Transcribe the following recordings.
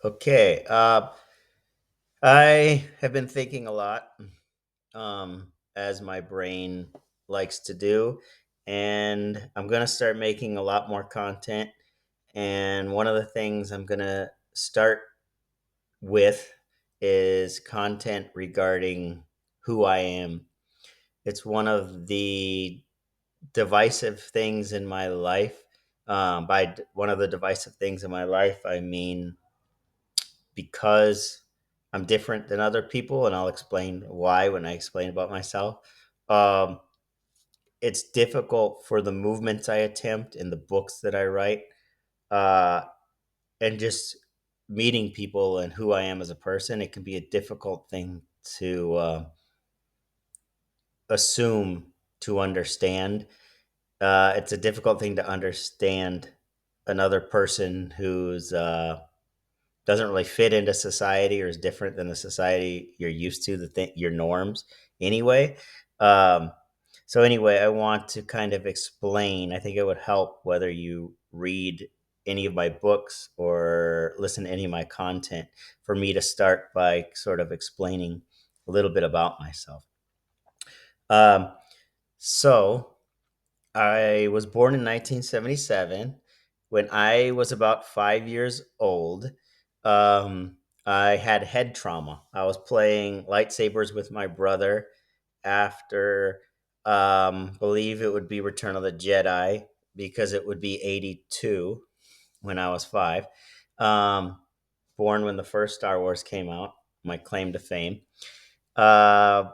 Okay. I have been thinking a lot, as my brain likes to do, and I'm going to start making a lot more content. And one of the things I'm going to start with is content regarding who I am. It's one of the divisive things in my life. One of the divisive things in my life, I mean because I'm different than other people, and I'll explain why when I explain about myself. Um, it's difficult for the movements I attempt and the books that I write, uh, and just meeting people and who I am as a person. It can be a difficult thing to assume to understand. It's a difficult thing to understand another person who's doesn't really fit into society or is different than the society you're used to, your norms anyway. Um, so anyway, I want to kind of explain. I think it would help whether you read any of my books or listen to any of my content for me to start by sort of explaining a little bit about myself. Um, so I was born in 1977. When I was about 5 years old, um, I had head trauma. I was playing lightsabers with my brother after, believe it would be Return of the Jedi, because it would be 82 when I was five. Um, Born when the first Star Wars came out, my claim to fame. Uh,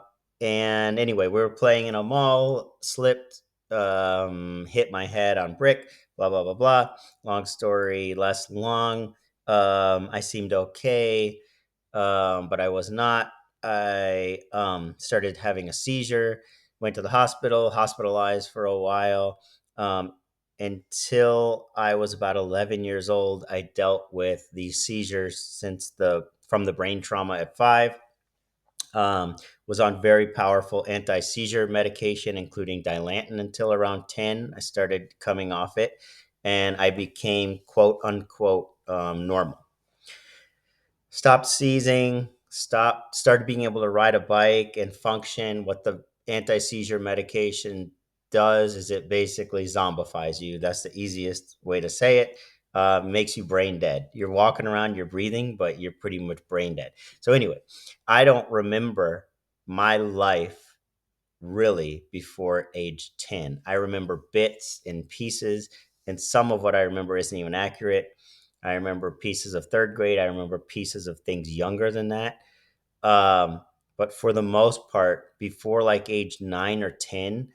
and anyway, we were playing in a mall, slipped, hit my head on brick, blah, blah, blah, blah. Long story less long. I seemed okay, but I was not. I started having a seizure, went to the hospital, hospitalized for a while. Until I was about 11 years old, I dealt with these seizures from the brain trauma at five. Was on very powerful anti-seizure medication, including Dilantin, until around 10. I started coming off it, and I became quote unquote normal. Stopped seizing, started being able to ride a bike and function. What the anti-seizure medication does is it basically zombifies you. That's the easiest way to say it. Makes you brain dead. You're walking around, you're breathing, but you're pretty much brain dead. So anyway, I don't remember my life really before age 10. I remember bits and pieces, and some of what I remember isn't even accurate. I remember pieces of third grade. I remember pieces of things younger than that. Um, but for the most part, before like age 9 or 10,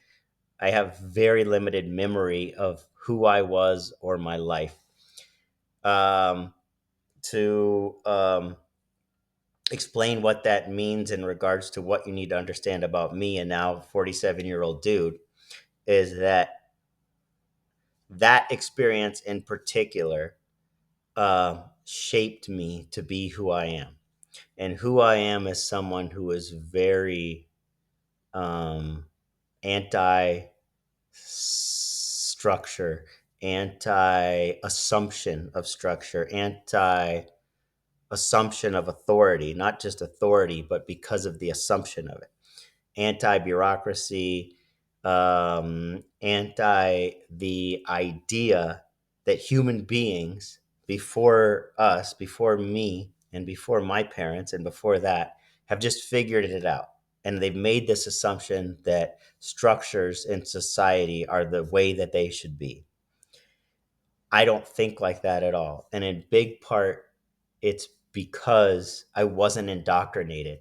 I have very limited memory of who I was or my life. To explain what that means in regards to what you need to understand about me, and now 47-year-old dude, is that experience in particular shaped me to be who I am. And who I am is someone who is very um, anti structure, anti assumption of structure, anti assumption of authority, not just authority, but because of the assumption of it, anti bureaucracy, anti the idea that human beings before us, before me, and before my parents, and before that, have just figured it out. And they've made this assumption that structures in society are the way that they should be. I don't think like that at all. And in big part, it's because I wasn't indoctrinated.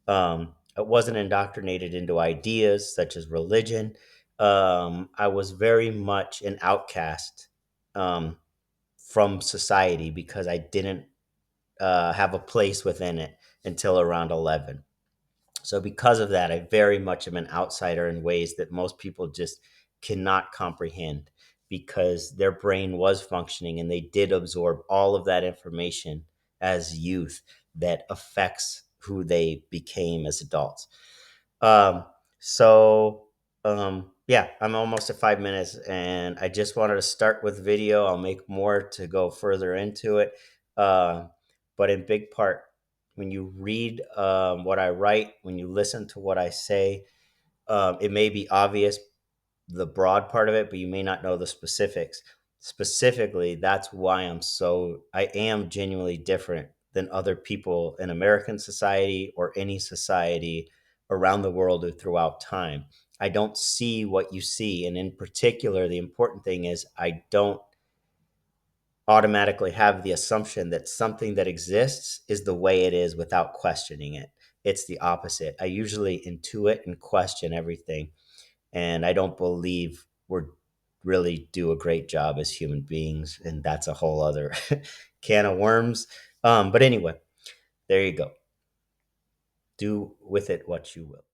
I wasn't indoctrinated into ideas such as religion. I was very much an outcast um, from society because I didn't have a place within it until around 11. So, because of that, I very much am an outsider in ways that most people just cannot comprehend because their brain was functioning and they did absorb all of that information as youth that affects who they became as adults. Um, yeah, I'm almost at 5 minutes, and I just wanted to start with video. I'll make more to go further into it. Uh, but in big part, when you read what I write, when you listen to what I say, it may be obvious, the broad part of it, but you may not know the specifics. Specifically, that's why I am genuinely different than other people in American society or any society around the world or throughout time. I don't see what you see. And in particular, the important thing is I don't automatically have the assumption that something that exists is the way it is without questioning it. It's the opposite. I usually intuit and question everything. And I don't believe we're really do a great job as human beings. And that's a whole other can of worms. But anyway, there you go. Do with it what you will.